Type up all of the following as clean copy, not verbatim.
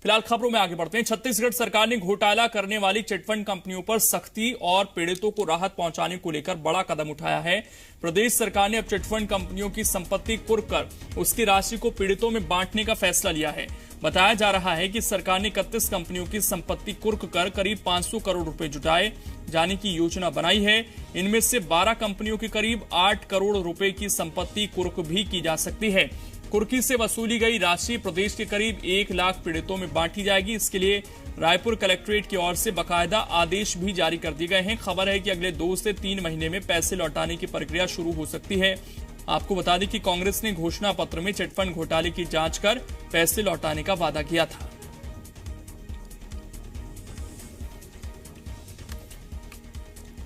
फिलहाल खबरों में आगे बढ़ते हैं। छत्तीसगढ़ सरकार ने घोटाला करने वाली चिटफंड कंपनियों पर सख्ती और पीड़ितों को राहत पहुंचाने को लेकर बड़ा कदम उठाया है। प्रदेश सरकार ने अब चिटफंड कंपनियों की संपत्ति कुर्क कर उसकी राशि को पीड़ितों में बांटने का फैसला लिया है। बताया जा रहा है कि सरकार ने 31 कंपनियों की संपत्ति कुर्क कर करीब 500 करोड़ रुपए जुटाए जाने की योजना बनाई है। इनमें से 12 कंपनियों की करीब 8 करोड़ रुपए की संपत्ति कुर्क भी की जा सकती है। कुर्की से वसूली गई राशि प्रदेश के करीब 1 लाख पीड़ितों में बांटी जाएगी। इसके लिए रायपुर कलेक्ट्रेट की ओर से बाकायदा आदेश भी जारी कर दिए गए हैं। खबर है कि अगले 2 से 3 महीने में पैसे लौटाने की प्रक्रिया शुरू हो सकती है। आपको बता दें कि कांग्रेस ने घोषणा पत्र में चिटफंड घोटाले की जांच कर पैसे लौटाने का वादा किया था।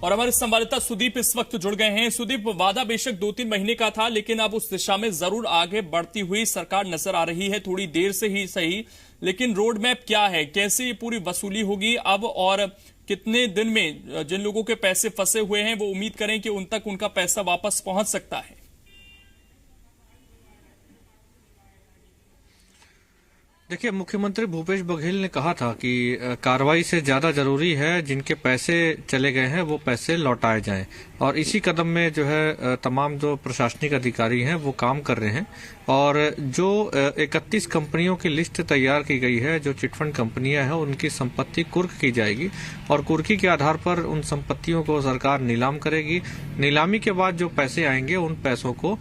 और हमारे संवाददाता सुदीप इस वक्त जुड़ गए हैं। सुदीप, वादा बेशक 2-3 महीने का था, लेकिन अब उस दिशा में जरूर आगे बढ़ती हुई सरकार नजर आ रही है, थोड़ी देर से ही सही। लेकिन रोड मैप क्या है, कैसे ये पूरी वसूली होगी अब, और कितने दिन में जिन लोगों के पैसे फंसे हुए हैं वो उम्मीद करें कि उन तक उनका पैसा वापस पहुंच सकता है? देखिए, मुख्यमंत्री भूपेश बघेल ने कहा था कि कार्रवाई से ज्यादा जरूरी है जिनके पैसे चले गए हैं वो पैसे लौटाए जाएं, और इसी कदम में जो है तमाम जो प्रशासनिक अधिकारी हैं वो काम कर रहे हैं। और जो 31 कंपनियों की लिस्ट तैयार की गई है, जो चिटफंड कंपनियां हैं, उनकी संपत्ति कुर्क की जाएगी और कुर्की के आधार पर उन संपत्तियों को सरकार नीलाम करेगी। नीलामी के बाद जो पैसे आएंगे उन पैसों को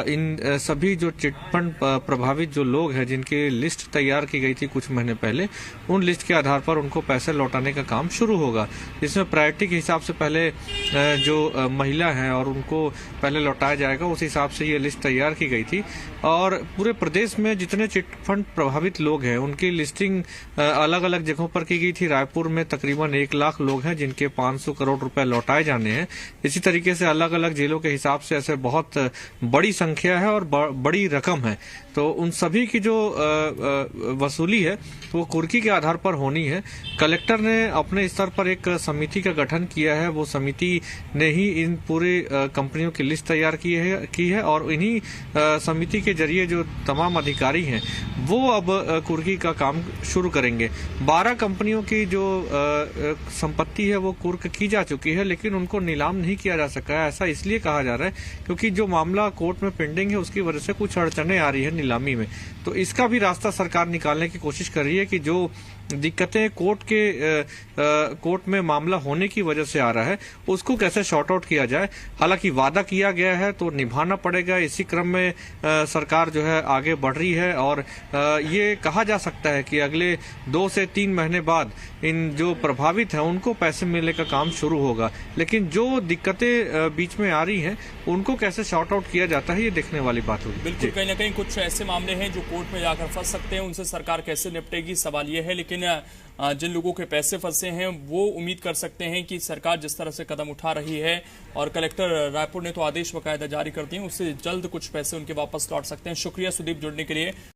इन सभी जो चिटफंड प्रभावित जो लोग हैं जिनकी लिस्ट तैयार की गई थी कुछ महीने पहले, उन लिस्ट के आधार पर उनको पैसे लौटाने का काम शुरू होगा। इसमें प्रायोरिटी के हिसाब से पहले जो महिला हैं और उनको पहले लौटाया जाएगा, उस हिसाब से ये लिस्ट तैयार की गई थी। और पूरे प्रदेश में जितने चिटफंड प्रभावित लोग हैं उनकी लिस्टिंग अलग अलग जगहों पर की गई थी। रायपुर में तकरीबन 1 लाख लोग हैं जिनके 500 करोड़ रुपए लौटाए जाने हैं। इसी तरीके से अलग अलग जिलों के हिसाब से ऐसे बहुत बड़ी संख्या है और बड़ी रकम है। तो उन सभी की जो वसूली है वो कुर्की के आधार पर होनी है। कलेक्टर ने अपने स्तर पर एक समिति का गठन किया है। वो समिति ने ही इन पूरे कंपनियों की लिस्ट तैयार की है और इन्हीं समिति के जरिए जो तमाम अधिकारी हैं वो अब कुर्की का काम शुरू करेंगे। 12 कंपनियों की जो संपत्ति है वो कुर्क की जा चुकी है, लेकिन उनको नीलाम नहीं किया जा सका है। ऐसा इसलिए कहा जा रहा है क्योंकि जो मामला कोर्ट में पेंडिंग है उसकी वजह से कुछ अड़चने आ रही है नीलामी में। तो इसका भी रास्ता सरकार निकालने की कोशिश कर रही है कि जो दिक्कतें कोर्ट में मामला होने की वजह से आ रहा है उसको कैसे शॉर्ट आउट किया जाए। हालांकि वादा किया गया है तो निभाना पड़ेगा। इसी क्रम में सरकार जो है आगे बढ़ रही है और ये कहा जा सकता है कि अगले 2 से 3 महीने बाद इन जो प्रभावित हैं उनको पैसे मिलने का काम शुरू होगा। लेकिन जो दिक्कतें बीच में आ रही हैं उनको कैसे शॉर्ट आउट किया जाता है ये देखने वाली बात होगी। बिल्कुल, कहीं ना कहीं कुछ ऐसे मामले हैं जो कोर्ट में जाकर फंस सकते हैं, उनसे सरकार कैसे निपटेगी, सवाल ये है। लेकिन जिन लोगों के पैसे फंसे हैं वो उम्मीद कर सकते हैं कि सरकार जिस तरह से कदम उठा रही है, और कलेक्टर रायपुर ने तो आदेश बाकायदा जारी कर दिए, उससे जल्द कुछ पैसे उनके वापस लौट सकते हैं। शुक्रिया सुदीप, जुड़ने के लिए।